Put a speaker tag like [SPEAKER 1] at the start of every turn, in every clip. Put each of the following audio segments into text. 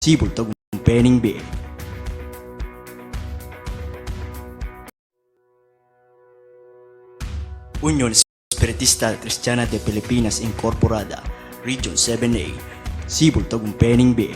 [SPEAKER 1] Sibol tagumpaning B. Unión Espiritista Cristiana de Pilipinas Incorporada, Region 7A, Sibol tagumpaning B.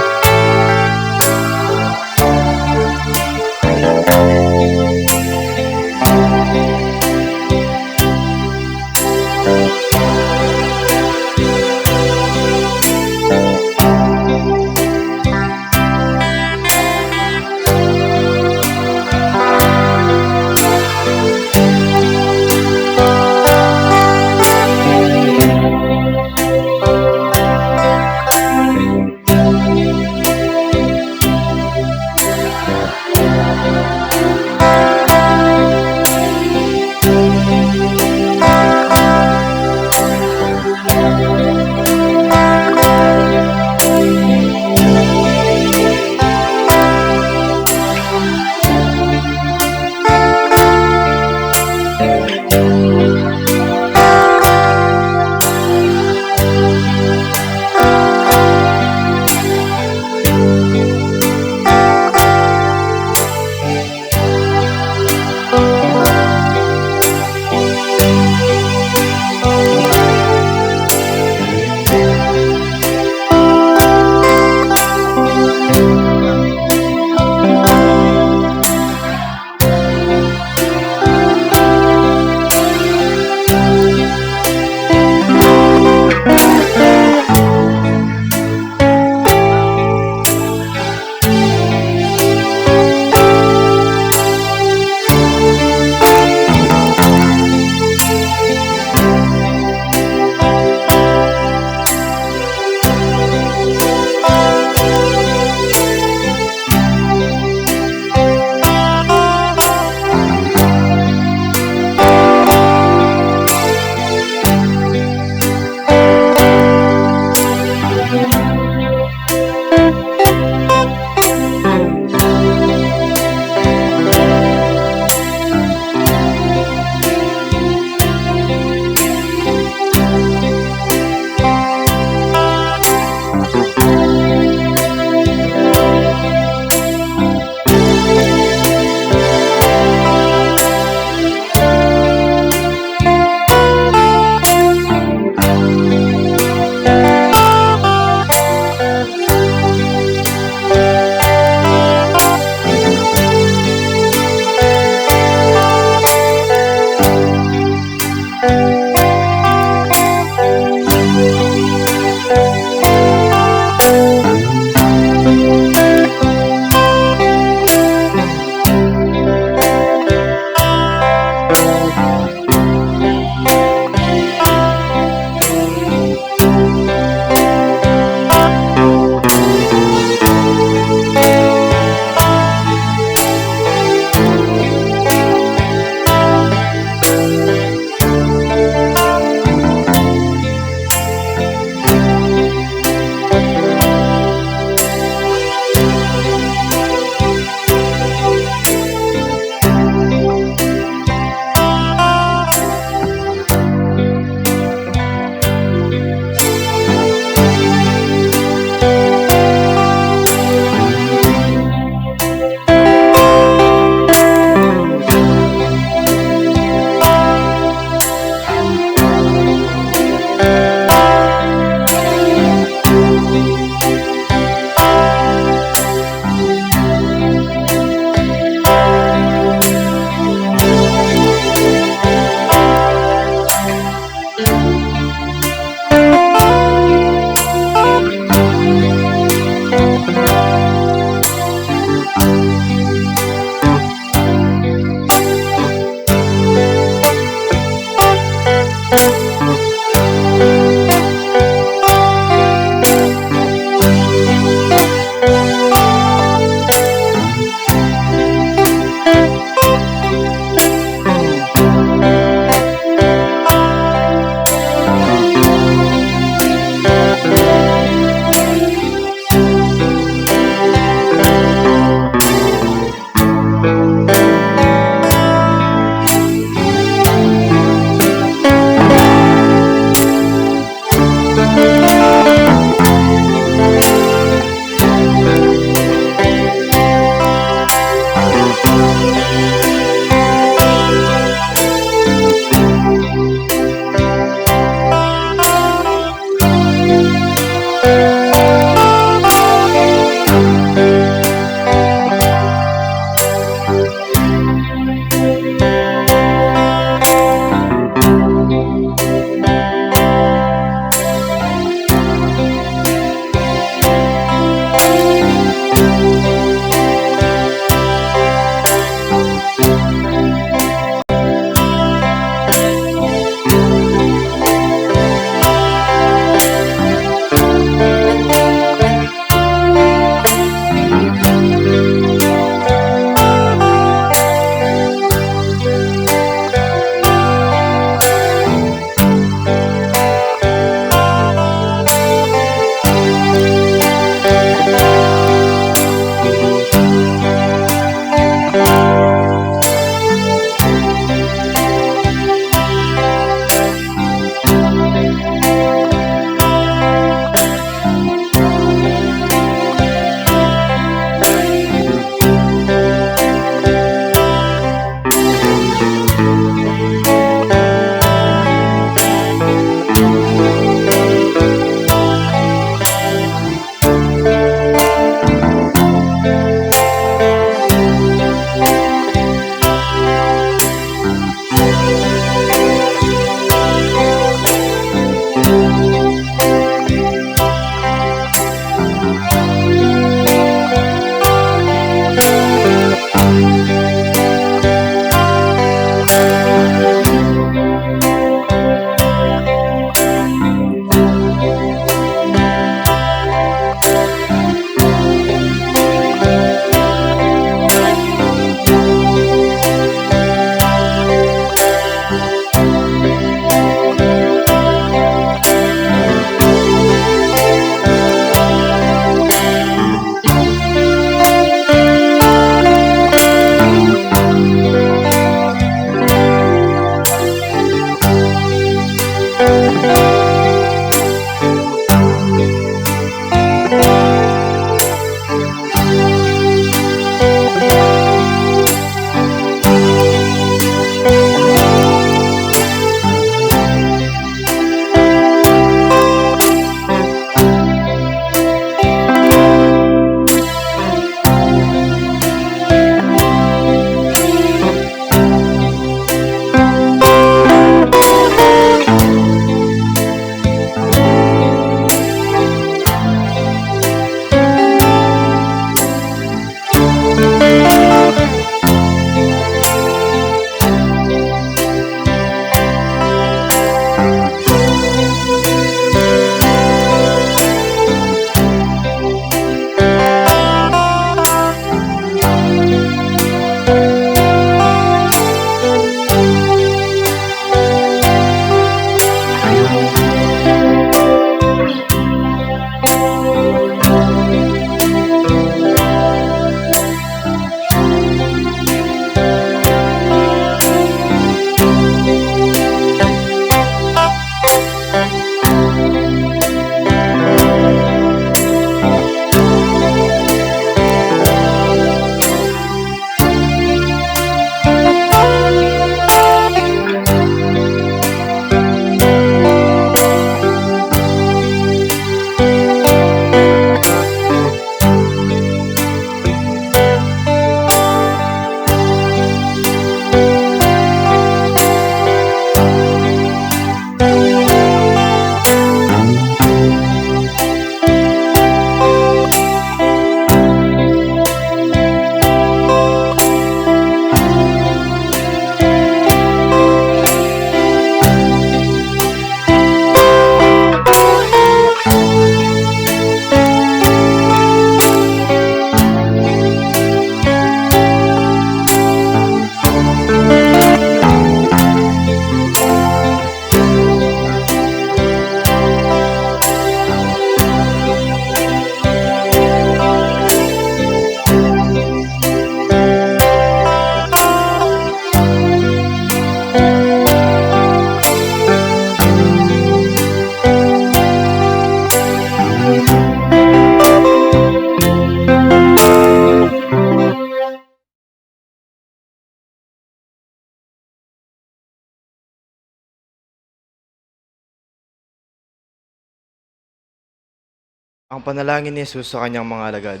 [SPEAKER 2] Ang panalangin ni Jesus sa kanyang mga alagad.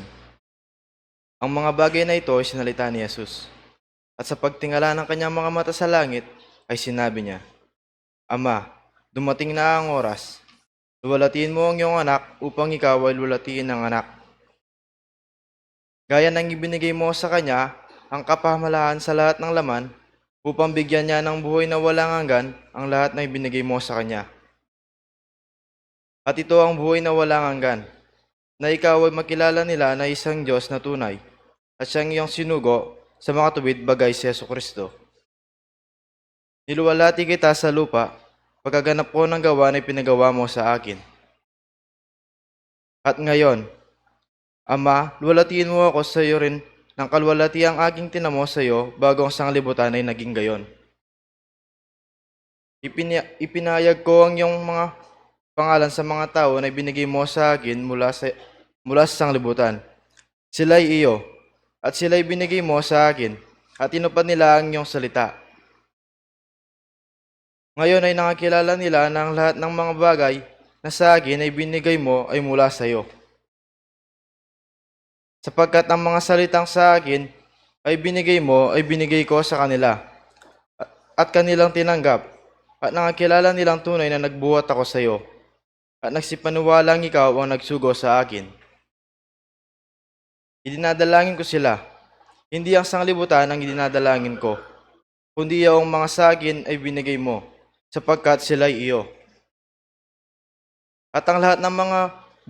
[SPEAKER 2] Ang mga bagay na ito ay sinalita ni Jesus. At sa pagtingala ng kanyang mga mata sa langit, ay sinabi niya, Ama, dumating na ang oras. Luwalhatiin mo ang iyong anak upang ikaw ay luwalhatiin ng anak. Gaya ng ibinigay mo sa kanya ang kapahamalaan sa lahat ng laman upang bigyan niya ng buhay na walang hanggan ang lahat na ibinigay mo sa kanya. At ito ang buhay na walang hanggan, na ikaw ay makilala nila na isang Diyos na tunay at siyang iyong sinugo sa mga tuwid bagay si Jesucristo. Niluwalhati kita sa lupa, pagkaganap ko ng gawa na pinagawa mo sa akin. At ngayon, Ama, luwalhatiin mo ako sa iyo rin ng kalwalhati ang aking tinamo sa iyo bago ang sanglibutan ay naging gayon. Ipinayag ko ang iyong mga pangalan sa mga tao na ibinigay mo sa akin mula sa sanglibutan. Sila'y iyo, at sila'y binigay mo sa akin, at tinupad nila ang iyong salita. Ngayon ay nakakilala nila na ang lahat ng mga bagay na sa akin ay binigay mo ay mula sa iyo. Sapagkat ang mga salitang sa akin ay binigay ko sa kanila, at kanilang tinanggap, at nakakilala nilang tunay na nagbuhat ako sa iyo, at nagsipaniwalang ikaw ang nagsugo sa akin. Idinadalangin ko sila, hindi ang sanglibutan ang idinadalangin ko, kundi ang mga sa akin ay binigay mo, sapagkat sila'y iyo. At ang lahat ng mga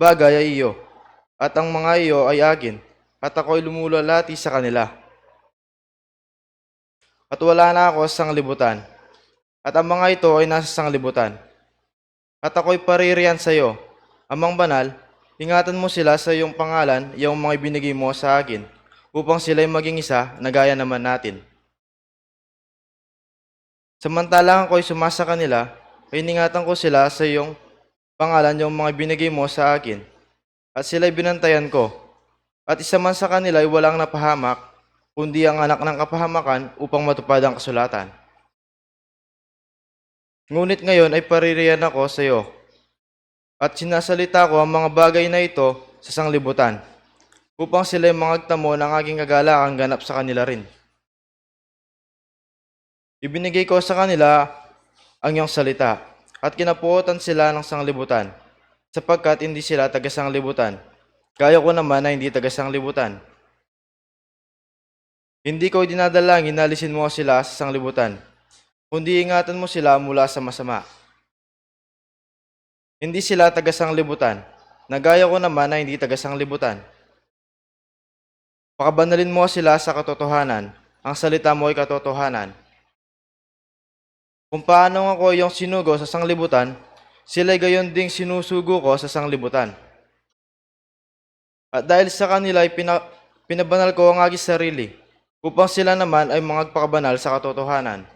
[SPEAKER 2] bagay ay iyo, at ang mga iyo ay akin, at ako'y lumulalati sa kanila. At wala na ako sa sanglibutan, at ang mga ito ay nasa sanglibutan. At ako'y paririyan sa iyo, Amang Banal, ingatan mo sila sa iyong pangalan, iyong mga ibinigay mo sa akin, upang sila'y maging isa na gaya naman natin. Samantalang ako'y sumasa kanila, ay iningatan ko sila sa iyong pangalan yung mga binigay mo sa akin, at sila'y binantayan ko. At isa man sa kanila ay walang napahamak, kundi ang anak ng kapahamakan upang matupad ang kasulatan. Ngunit ngayon ay paririyan ako sa iyo, at sinasalita ko ang mga bagay na ito sa sanglibutan, upang sila'y mangagtamo ng aking kagalakan ganap sa kanila rin. Ibinigay ko sa kanila ang iyong salita, at kinapuotan sila ng sanglibutan, sapagkat hindi sila taga-sanglibutan, gaya ko naman na hindi taga-sanglibutan. Hindi ko dinadalangin na alisin mo sila sa sanglibutan, kundi ingatan mo sila mula sa masama. Hindi sila taga-sanglibutan, na gaya ko naman na hindi taga-sanglibutan. Pakabanalin mo sila sa katotohanan, ang salita mo ay katotohanan. Kung paano ako yung sinugo sa sanglibutan, sila'y gayon ding sinusugo ko sa sanglibutan. At dahil sa kanila ay pinabanal ko ang aking sarili, upang sila naman ay magpakabanal sa katotohanan.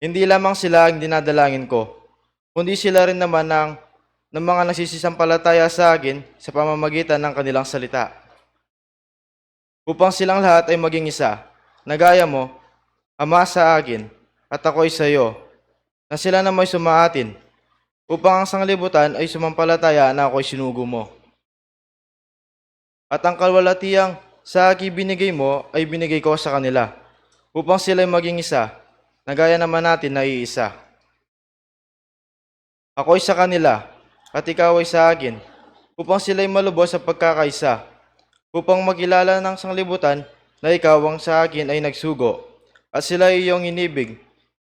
[SPEAKER 2] Hindi lamang sila ang dinadalangin ko, kundi sila rin naman ng mga nagsisisampalataya sa akin sa pamamagitan ng kanilang salita. Upang silang lahat ay maging isa, na gaya mo, Ama sa akin, at ako'y sa iyo, na sila na may sumaatin, upang ang sanglibutan ay sumampalataya na ako'y sinugo mo. At ang kalwalhatiang sa akin binigay mo ay binigay ko sa kanila, upang sila'y maging isa, na gaya naman natin na iisa. Ako'y sa kanila, at ikaw ay sa akin, upang sila'y malubos sa pagkakaisa, upang makilala ng sanglibutan na ikaw ang sa akin ay nagsugo, at sila ay iyong inibig,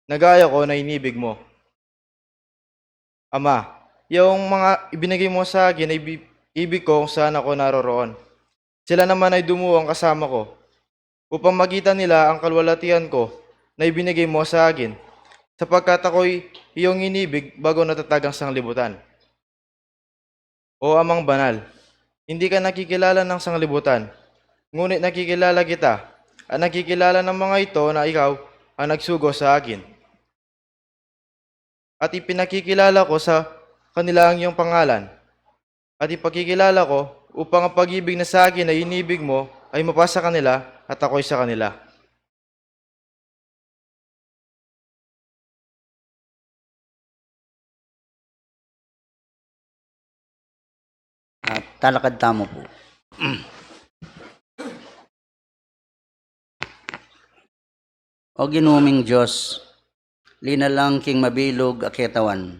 [SPEAKER 2] na gaya ko na inibig mo. Ama, yung mga ibinigay mo sa akin ay ibig ko kung saan ako naroroon. Sila naman ay dumuwang kasama ko, upang makita nila ang kalwalhatian ko na ibinigay mo sa akin, sapagkat ako'y iyong inibig bago natatag ang sanglibutan. O Amang Banal, hindi ka nakikilala ng sanglibutan, ngunit nakikilala kita, at nakikilala ng mga ito na ikaw ang nagsugo sa akin. At ipinakikilala ko sa kanila ang iyong pangalan, at ipakikilala ko upang ang pag-ibig na sa akin na inibig mo ay mapasa kanila at ako'y sa kanila.
[SPEAKER 3] talakad tamo po. O ginuming Diyos, linalang king mabilog aketawan.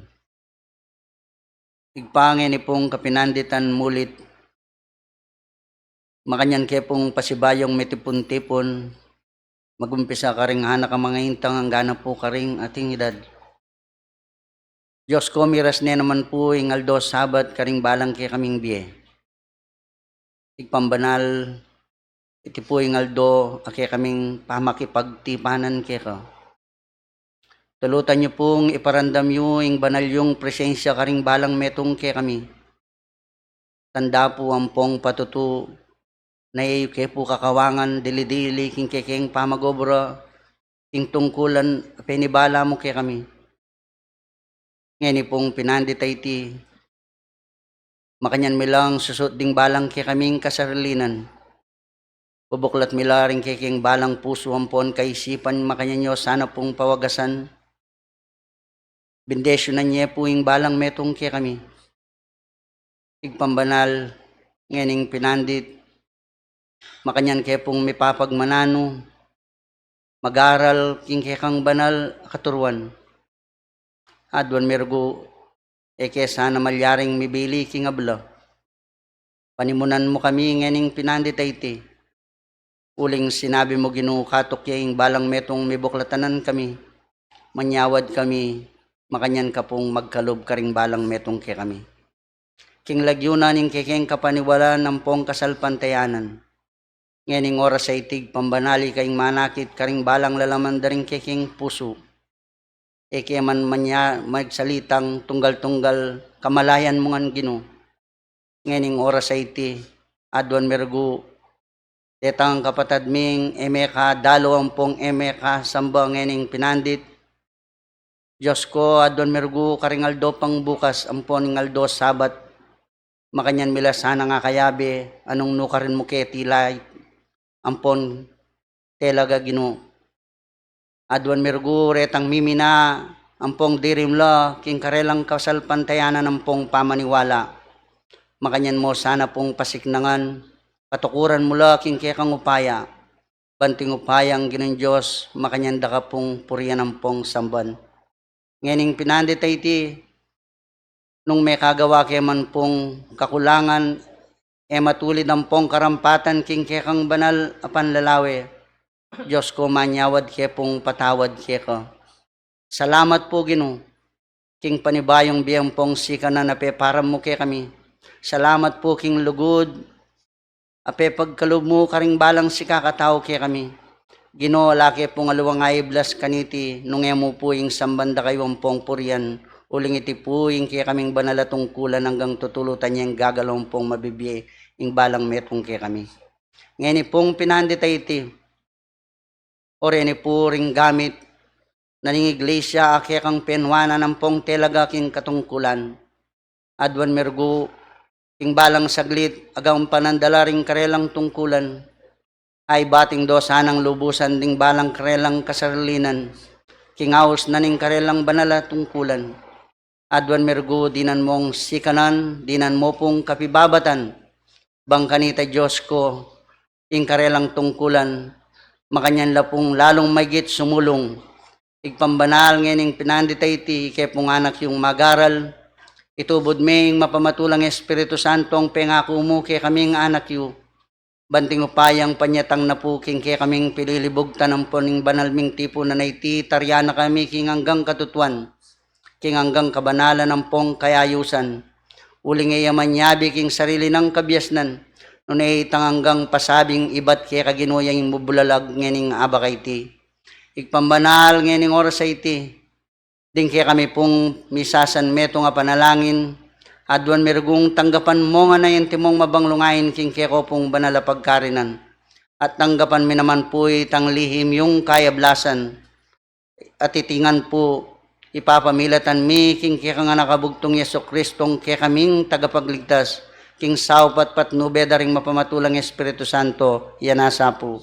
[SPEAKER 3] Igpangin ni pong kapinanditan mulit, makanyan ke pong pasibayong mitipon-tipon, magumpisa ka ring hana ka mga intang ang gana po ka ring ating edad. Diyos ko, miras ne naman po ingaldo sabat ka ring balang ke kaming biye. Igpambanal, iti po ingaldo ake kaming pamakipagtipanan ke ka. Tulutan niyo pong iparandam yu ing banal yung presensya ka ring balang metong ke kami. Tanda po ang pong patutu na iyo ke po kakawangan dili-dili king kekeng pamagobra king tungkulan penibala mo ke kami. Ngani pong pinanditay ti makanyan milang susot ding balang ke kaming kasarilinan. Bubuklat mila ring kekeng balang puso ampon kaisipan makanyan nyo sana pong pawagasan. Bendesyonan niya po yung balang metong ke kami. Igpambanal nganing pinandit makanyan ke pong mipapagmanano mag-aral king kekang banal katuruan. Adwan mergo eke sana malyaring mibili king abla. Panimunan mo kami nganing pinanditay ti. Uling sinabi mo ginukatok yung balang metong mibuklatanan kami. Manyawad kami, makanyan ka pong magkalob ka ring balang metong ke kami. King lagyunan ning kekeng kapaniwala ng pong kasalpantayanan. Nganing oras sa itig pambanali kaing manakit ka ring balang lalaman daring kekeng puso. Eke man manya magsalitang tunggal-tunggal kamalayan mo ngan Ginoo. Nganing oras sa iti adwan mergo tetang kapatad ming emeka dalo ang pong emeka samba nganing pinandit. Diyos ko adwan mergo karingaldo pang bukas ampon ingaldo sabat makanyan mila sana nga kayabe anong nukarin mo ke tilay ampon telaga Ginoo. Adwan mergo retang mimina ampong dirimla king karelang kasalpantayanan ampong pamaniwala. Makanyan mo sana pong pasiknangan katukuran mula king kekang upaya. Banting upayang Ginoong Diyos makanyan da ka pong puriyan ampong samban. Nganing pinanditay ti nung may kagawa ke man pong kakulangan matulid ampong karampatan king kekang banal apan lalawe. Diyos ko manyawad ke pong patawad ke ko. Salamat po Ginoo. King panibayong biyang pong sika na napeparam mo ke kami. Salamat po king lugod. Ape pagkalob mo karing balang sika katao ke kami. Ginoo lake pong aluwang aiblas kaniti nung emo po ing sambanda kayo pong purian. Uling iti po ing ke kaming banalatong kulan hanggang tutulutan niyang gagalong pong mabibiye ing balang metong ke kami. Ngayon pong pinanditay iti. Ore ni puring gamit naning iglesia ake kang penwana ng pong telaga king katungkulan. Adwan mergo king balang saglit agam panandala ring karelang tungkulan. Ay bating do sanang lubusan ding balang karelang kasarlinan. King aos naning karelang banala tungkulan. Adwan mergo dinan mong sikanan, dinan mo pong kapibabatan. Bangkanita Diyos ko ing karelang tungkulan. Makanyan la pong lalong maygit sumulong. Igpambanal ngayon pinanditay ti kay pong anak yung magaral. Itubod may mapamatulang Espiritu Santo ang pengako mo kay kaming anak yu. Banting upayang panyatang na po king kay kaming pililibog tanang po ning banal ming tipo na naiti taryana kami king hanggang katutuan. King hanggang kabanalan ng pong kayayusan. Uling ayaman yabi king sarili ng kabyasnan. Noon ay hanggang pasabing ibat kaya kaginuyang mubulalag nganing abakay ti. Igpambanal nganing oras ay ti. Ding kaya kami pong misasan meto nga panalangin. Adwan mergong tanggapan mo nga na yung timong mabanglungayin king kaya ko pong banala pagkarinan. At tanggapan mi naman po itang lihim yung kayablasan. At itingan po ipapamilatan mi king kaya nga nakabugtong Yeso Kristong kaya kaming tagapagligtas. King sao pat nube daring mapamatulang Espiritu Santo, yan asa po.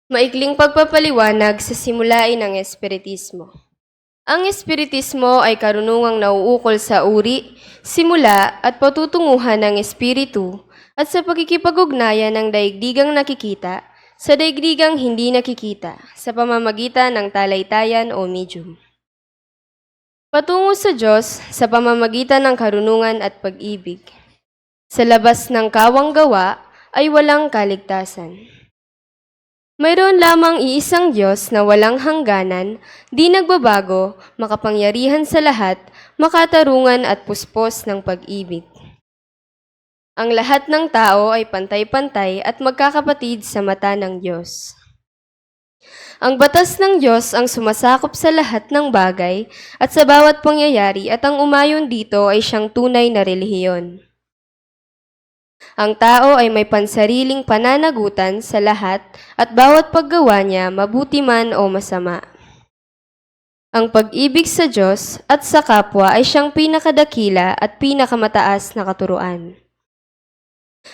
[SPEAKER 4] Maikling pagpapaliwanag sa simulain ng Espiritismo. Ang Espiritismo ay karunungang nauukol sa uri, simula at patutunguhan ng Espiritu at sa pagkikipag-ugnayan ng daigdigang nakikita sa daigdigang hindi nakikita sa pamamagitan ng talaytayan o medium. Patungo sa Diyos sa pamamagitan ng karunungan at pag-ibig. Sa labas ng kawang gawa ay walang kaligtasan. Mayroon lamang iisang Diyos na walang hangganan, di nagbabago, makapangyarihan sa lahat, makatarungan at puspos ng pag-ibig. Ang lahat ng tao ay pantay-pantay at magkakapatid sa mata ng Diyos. Ang batas ng Diyos ang sumasakop sa lahat ng bagay at sa bawat pangyayari at ang umayon dito ay siyang tunay na relihiyon. Ang tao ay may pansariling pananagutan sa lahat at bawat paggawa niya, mabuti man o masama. Ang pag-ibig sa Diyos at sa kapwa ay siyang pinakadakila at pinakamataas na katuruan.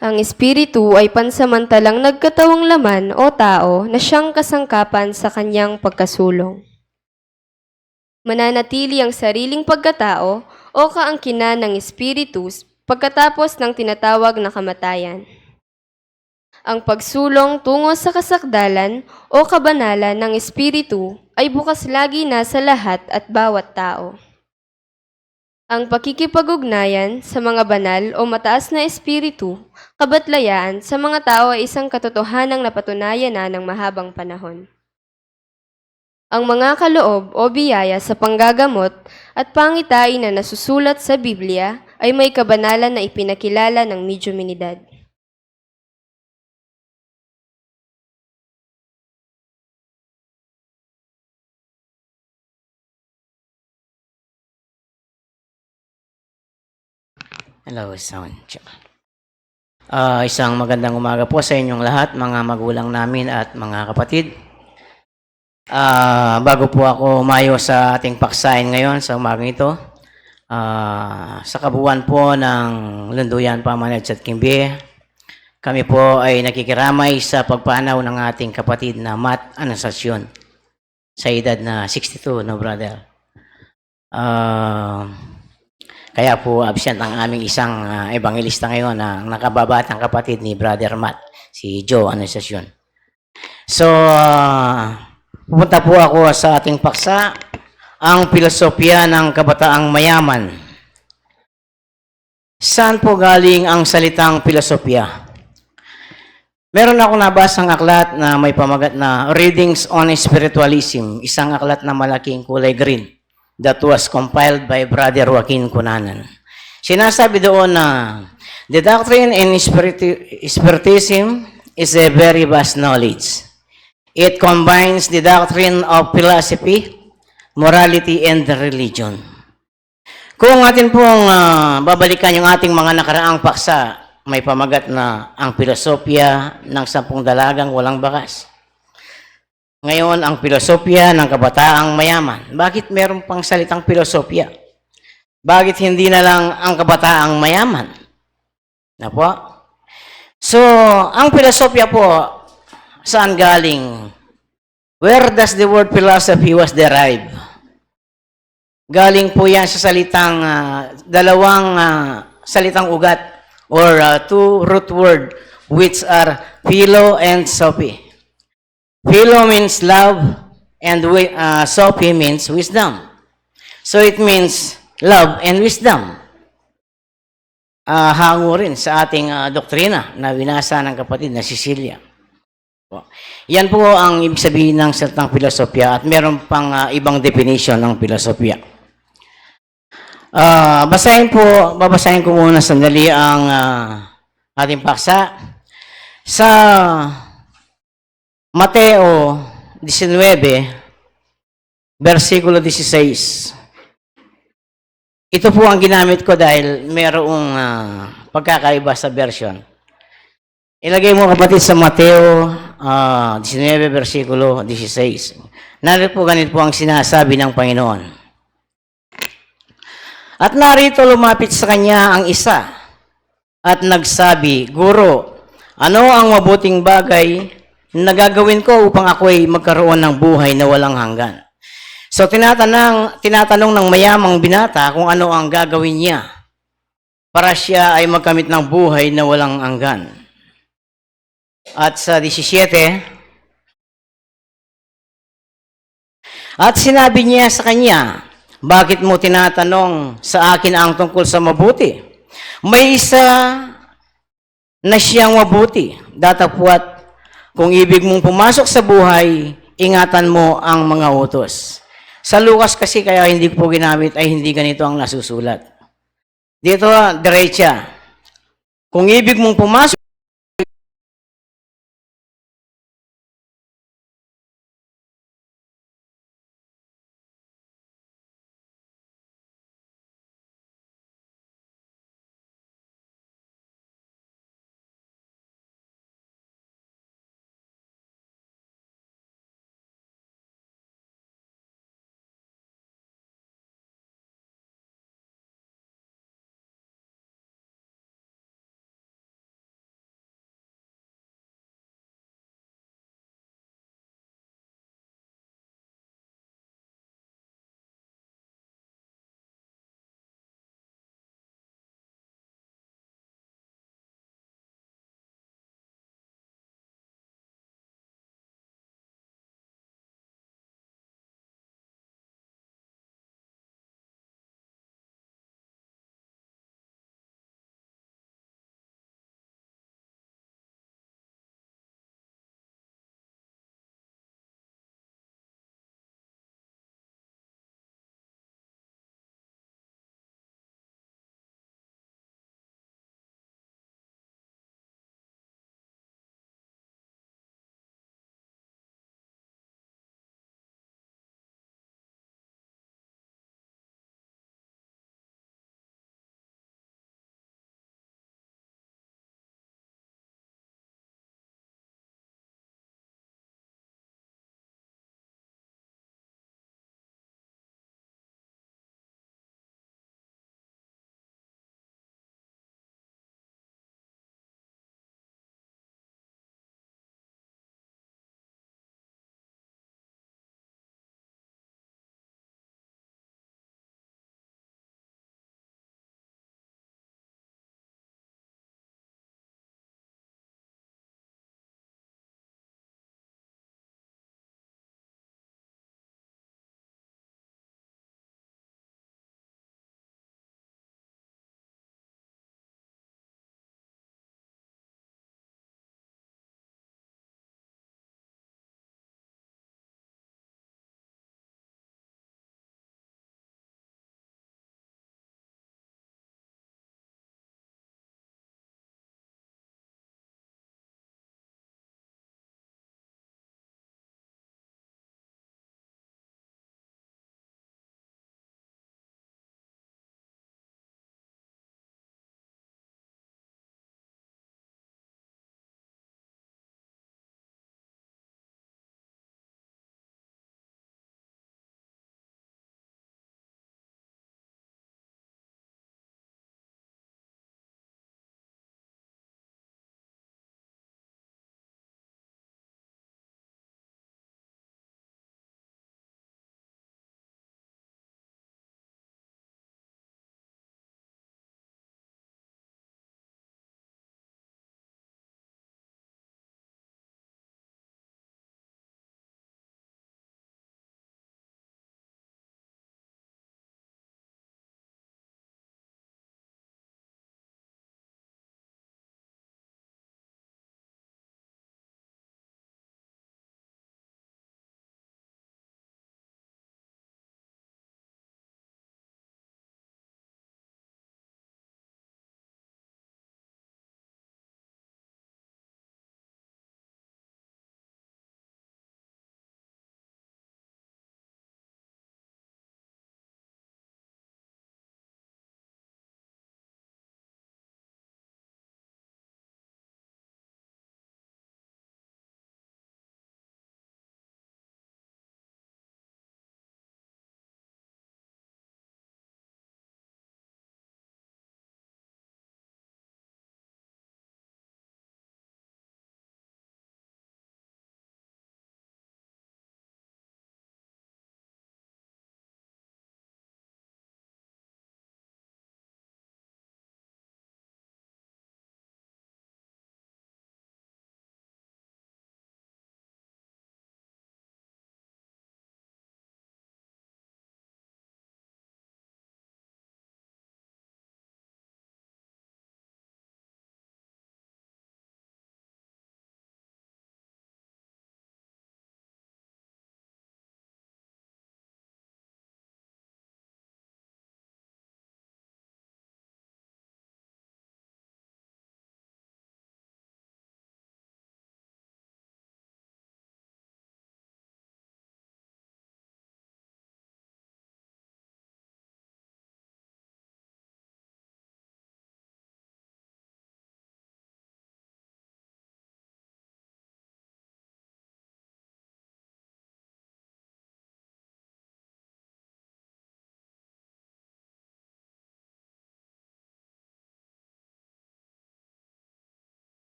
[SPEAKER 4] Ang Espiritu ay pansamantalang nagkatawang laman o tao na siyang kasangkapan sa kanyang pagkasulong. Mananatili ang sariling pagkatao o kaangkinan ng Espiritu pagkatapos ng tinatawag na kamatayan. Ang pagsulong tungo sa kasakdalan o kabanalan ng Espiritu ay bukas lagi na sa lahat at bawat tao. Ang pakikipag-ugnayan sa mga banal o mataas na espiritu, kabatlayaan sa mga tao ay isang katotohanang napatunayan na ng mahabang panahon. Ang mga kaloob o biyaya sa panggagamot at pangitain na nasusulat sa Biblia ay may kabanalan na ipinakilala ng mediuminidad.
[SPEAKER 5] Hello, sound check. Isang magandang umaga po sa inyong lahat, mga magulang namin at mga kapatid. Bago po ako umayo sa ating paksain ngayon sa umagang ito, sa kabuuan po ng Lunduyan Pamanay at Kimbi, kami po ay nakikiramay sa pagpanaw ng ating kapatid na Matt Anastasyon sa edad na 62, no brother? Kaya po absent ang aming isang evangelista ngayon na nakababatang kapatid ni Brother Matt, si Joe Anastasyon. So, pupunta po ako sa ating paksa, ang Pilosopya ng Kabataang Mayaman. Saan po galing ang salitang pilosopya? Meron akong nabasang aklat na may pamagat na Readings on Spiritualism, isang aklat na malaking kulay green that was compiled by Brother Joaquin Cunanan. Sinasabi doon na the doctrine in Spiritism is a very vast knowledge. It combines the doctrine of philosophy, morality, and religion. Kung atin pong babalikan yung ating mga nakaraang paksa, may pamagat na ang pilosopya ng 10 dalagang walang bakas. Ngayon, ang pilosopya ng kabataang mayaman. Bakit meron pang salitang pilosopya? Bakit hindi na lang ang kabataang mayaman? Na po? So, ang pilosopya po, saan galing? Where does the word philosophy was derived? Galing po yan sa salitang, dalawang salitang ugat or two root word which are philo and sophie. Philo means love and sophie means wisdom. So it means love and wisdom. Hango rin sa ating doktrina na binasa ng kapatid na Cecilia. Yan po ang ibig sabihin ng salitang filosofya at meron pang ibang definition ng filosofya. Babasahin ko muna sandali ang ating paksa. Sa Mateo 19, versikulo 16. Ito po ang ginamit ko dahil mayroong pagkakaiba sa version. Ilagay mo kapatid sa Mateo 19, versikulo 16. Narito po ganito po ang sinasabi ng Panginoon. At narito lumapit sa kanya ang isa at nagsabi, Guro, ano ang mabuting bagay na gagawin ko upang ako ay magkaroon ng buhay na walang hanggan. So tinatanong ng mayamang binata kung ano ang gagawin niya para siya ay magkamit ng buhay na walang hanggan. At sa 17, at sinabi niya sa kanya, bakit mo tinatanong sa akin ang tungkol sa mabuti? May isa na siyang mabuti. Datapwat, kung ibig mong pumasok sa buhay, ingatan mo ang mga utos. Sa Lucas kasi kaya hindi po ginamit ay hindi ganito ang nasusulat. Dito, diretsa. Kung ibig mong pumasok